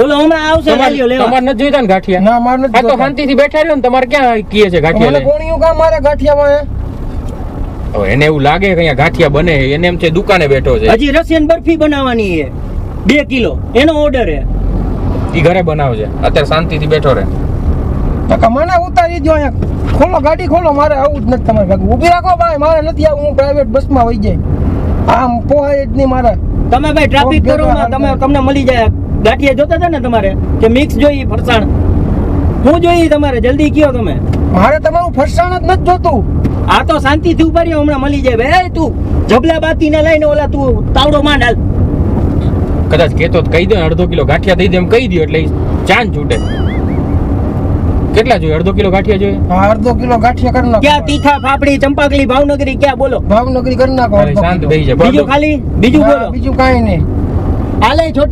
ઓલો હમણાં આવશે ગાડીઓ લેવા. તમારે નથી જોઈતા ને ગાંઠિયા? ના માર નથી આ તો શાંતિથી બેઠા રહ્યો ને, તમારે ક્યાં કીએ છે ગાંઠિયા મને લઈને? કોણીયું કામ મારે ગાંઠિયામાં હવે એને એવું લાગે કે અહીંયા ગાંઠિયા બને, એને એમ છે દુકાને બેઠો છે. હજી રશિયન બરફી બનાવવાની છે 2 કિલો, એનો ઓર્ડર છે. ઈ ઘરે બનાવજે, અત્યારે શાંતિથી બેઠો રહે. કાકા મને ઉતારી દો અહીંયા. ખોલો ગાડી ખોલો, મારે આવું જ નથી તમારે ભેગું. ઊભી રાખો ભાઈ, મારે નથી આવું, હું પ્રાઇવેટ બસમાં વહી જાય. આમ પોહાય જ નહીં મારે. તમે ભાઈ ટ્રાફિક કરો માં તમને મળી જાય. ગાંઠિયા જોતા હતા ને તમારે કે મિક્સ જોઈએ ફરસાણ? શું જોઈએ તમારે? જલ્દી કયો તમે. મારે તમારું ફરસાણ જ નથી જોતું. આ તો શાંતિથી ઉભા રહ્યો, હમણાં મળી જાય. ભાઈ તું જબલા બાતી ને લઈને ઓલા તું તાવડો માંડ હાલ. કદાચ કેતો તો કહી દો, 1/2 કિલો ગાંઠિયા દઈ દે એમ કહી દો, એટલે ઈ ચાંદ છૂટે. કેટલા જોઈએ? 1/2 કિલો ગાંઠિયા જોઈએ? હા 1/2 કિલો ગાંઠિયા કરી નાખો. ક્યાં તીખા, ફાફડી, ચંપાકલી, ભાવનગરી ક્યાં બોલો? ભાવનગરી કરી નાખો. અરે શાંત બેહી જા. બીજું ખાલી બીજું બોલો. બીજું કાંઈ નહીં. હાલે છોટી